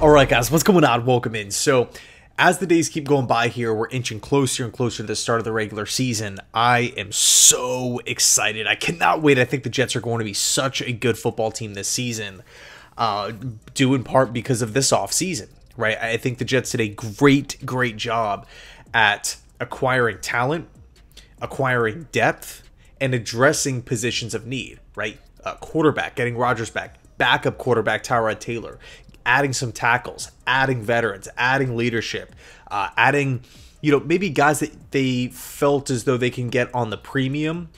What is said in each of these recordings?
Alright guys, what's going on? Welcome in. So, as the days keep going by here, we're inching closer and closer to the start of the regular season. I am so excited. I cannot wait. I think the Jets are going to be such a good football team this season, due in part because of this offseason, right? I think the Jets did a great job at acquiring talent, acquiring depth, and addressing positions of need, right? Quarterback, getting Rodgers back, backup quarterback Tyrod Taylor, adding some tackles, adding veterans, adding leadership, adding, maybe guys that they felt as though they can get on the premium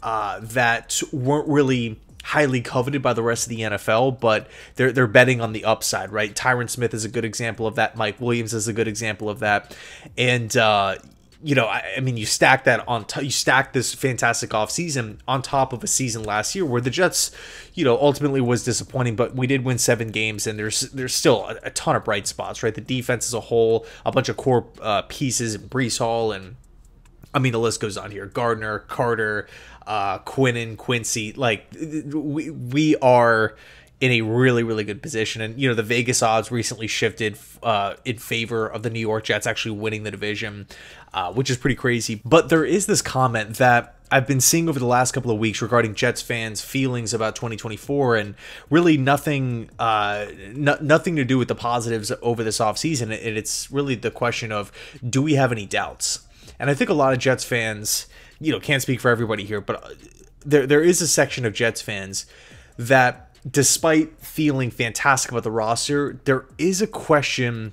that weren't really highly coveted by the rest of the NFL, but they're betting on the upside, right? Tyron Smith is a good example of that. Mike Williams is a good example of that. And, I mean, you stack that on you stack this fantastic offseason on top of a season last year where the Jets, ultimately was disappointing, but we did win 7 games, and there's still a ton of bright spots, right? The defense as a whole, a bunch of core pieces, Breece Hall, and I mean, the list goes on here. Gardner, Carter, Quinnen, Quincy, like we are in a really good position. And, the Vegas odds recently shifted in favor of the New York Jets actually winning the division, which is pretty crazy. But there is this comment that I've been seeing over the last couple of weeks regarding Jets fans' feelings about 2024, and really nothing to do with the positives over this offseason. And it's really the question of, do we have any doubts? And I think a lot of Jets fans, can't speak for everybody here, but there is a section of Jets fans that, despite feeling fantastic about the roster, there is a question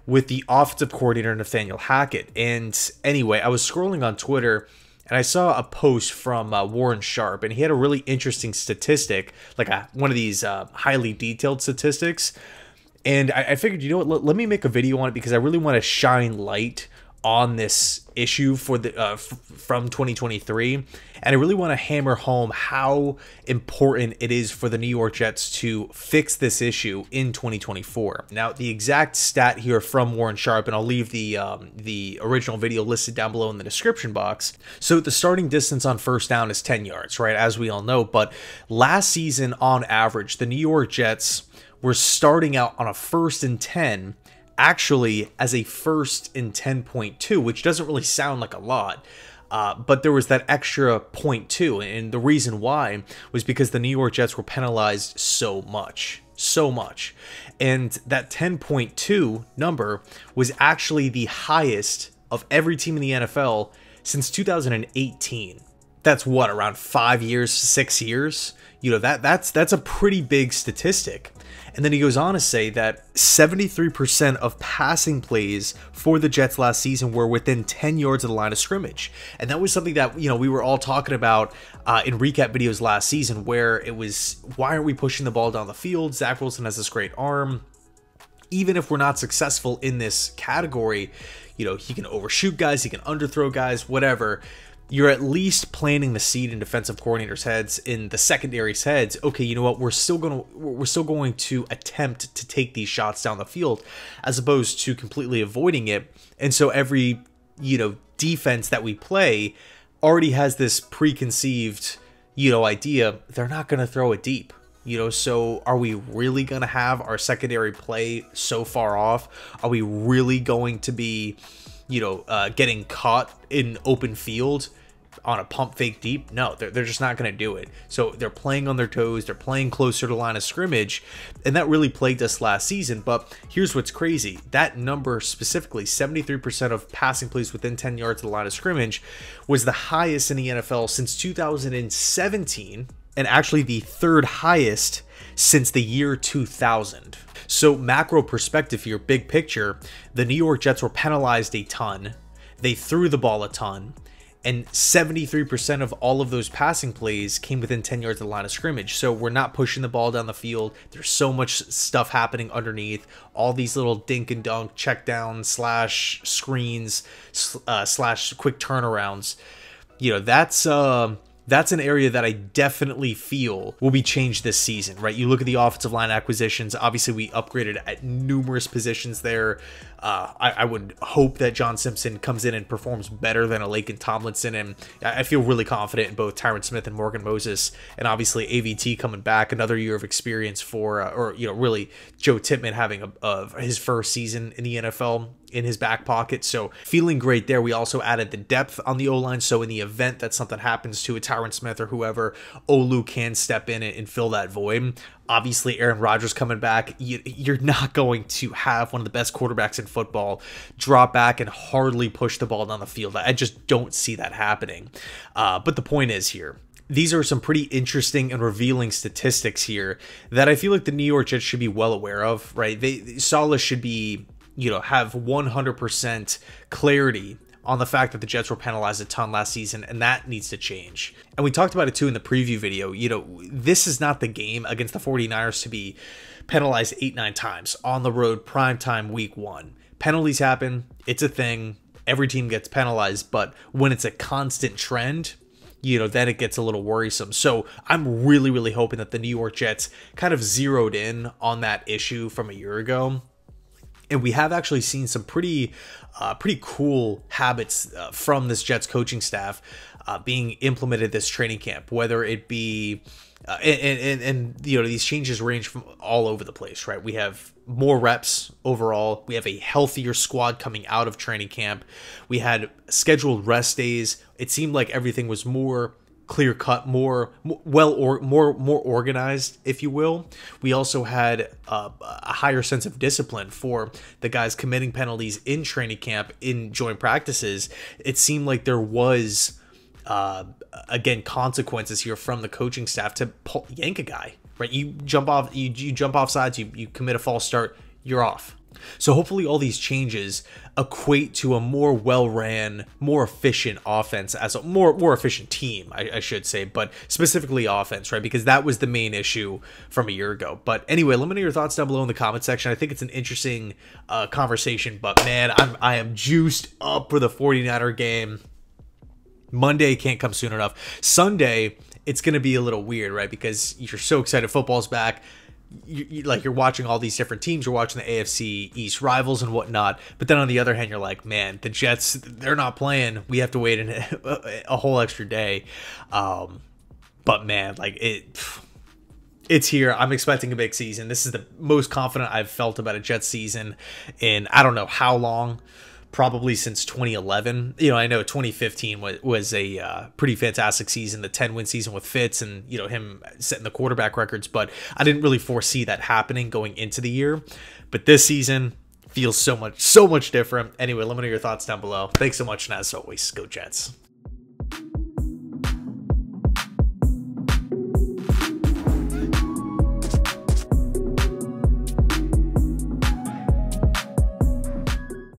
with the offensive coordinator, Nathaniel Hackett. And anyway, I was scrolling on Twitter and I saw a post from Warren Sharp, and he had a really interesting statistic, like one of these highly detailed statistics. And I figured, let me make a video on it, because I really want to shine light on this issue for the from 2023, and I really want to hammer home how important it is for the New York Jets to fix this issue in 2024. Now, the exact stat here from Warren Sharp, and I'll leave the original video listed down below in the description box. So the starting distance on first down is 10 yards, right? As we all know, but last season on average, the New York Jets were starting out on a 1st and 10 actually as a 1st and 10.2, which doesn't really sound like a lot, but there was that extra 0.2, and the reason why was because the New York Jets were penalized so much, and that 10.2 number was actually the highest of every team in the NFL since 2018. That's what, around 5 years, 6 years? That's a pretty big statistic. And then he goes on to say that 73% of passing plays for the Jets last season were within 10 yards of the line of scrimmage. And that was something that, we were all talking about in recap videos last season, where it was, why aren't we pushing the ball down the field? Zach Wilson has this great arm. Even if we're not successful in this category, he can overshoot guys, he can underthrow guys, whatever. You're at least planting the seed in defensive coordinators' heads, in the secondary's heads. Okay, you know what? We're still going to attempt to take these shots down the field, as opposed to completely avoiding it. And so every defense that we play already has this preconceived idea they're not going to throw it deep. So are we really going to have our secondary play so far off? Are we really going to be getting caught in open field on a pump fake deep? No, they're just not going to do it. So they're playing on their toes, they're playing closer to line of scrimmage, and that really plagued us last season. But here's what's crazy. That number specifically, 73% of passing plays within 10 yards of the line of scrimmage, was the highest in the NFL since 2017, and actually the 3rd highest since the year 2000. So macro perspective here, big picture, the New York Jets were penalized a ton. They threw the ball a ton. And 73% of all of those passing plays came within 10 yards of the line of scrimmage. So we're not pushing the ball down the field. There's so much stuff happening underneath. All these little dink and dunk, check down, slash screens, slash quick turnarounds. That's an area that I definitely feel will be changed this season, right? You look at the offensive line acquisitions. Obviously, we upgraded at numerous positions there. I would hope that John Simpson comes in and performs better than a Laken Tomlinson, and I feel really confident in both Tyron Smith and Morgan Moses, and obviously AVT coming back, another year of experience for, really Joe Tippmann having his first season in the NFL in his back pocket. So feeling great there. We also added the depth on the O-line, so in the event that something happens to a Tyron Smith or whoever, Olu can step in and fill that void. Obviously, Aaron Rodgers coming back, you're not going to have one of the best quarterbacks in football drop back and hardly push the ball down the field. I just don't see that happening. But the point is here, these are some pretty interesting and revealing statistics here that I feel like the New York Jets should be well aware of, right? Saleh should be, have 100% clarity on the fact that the Jets were penalized a ton last season, and that needs to change. And we talked about it too in the preview video. This is not the game against the 49ers to be penalized 8-9 times on the road, primetime week 1. Penalties happen. It's a thing. Every team gets penalized, but when it's a constant trend, then it gets a little worrisome. So I'm really, really hoping that the New York Jets kind of zeroed in on that issue from a year ago. And we have actually seen some pretty cool habits from this Jets coaching staff being implemented this training camp, whether it be and these changes range from all over the place, right? We have more reps overall. We have a healthier squad coming out of training camp. We had scheduled rest days. It seemed like everything was more clear cut, more organized, if you will. We also had a higher sense of discipline for the guys committing penalties in training camp, in joint practices. It seemed like there was again consequences here from the coaching staff to yank a guy, right? You jump off, you jump off sides, you commit a false start, you're off. So hopefully all these changes equate to a more well-ran, more efficient offense, as a more efficient team, I should say, but specifically offense, right? Because that was the main issue from a year ago. But anyway, let me know your thoughts down below in the comment section. I think it's an interesting conversation, but man, I am juiced up for the 49er game. Monday can't come soon enough. Sunday, it's going to be a little weird, right? Because you're so excited, football's back. You're watching all these different teams, you're watching the AFC East rivals and whatnot, but then on the other hand, you're like, man, the Jets, they're not playing. We have to wait a whole extra day. But man, it's here. I'm expecting a big season. This is the most confident I've felt about a Jets season in I don't know how long. Probably since 2011. I know 2015 was a pretty fantastic season, the 10-win season with Fitz and, him setting the quarterback records, but I didn't really foresee that happening going into the year. But this season feels so much different. Anyway, let me know your thoughts down below. Thanks so much, and as always, go Jets.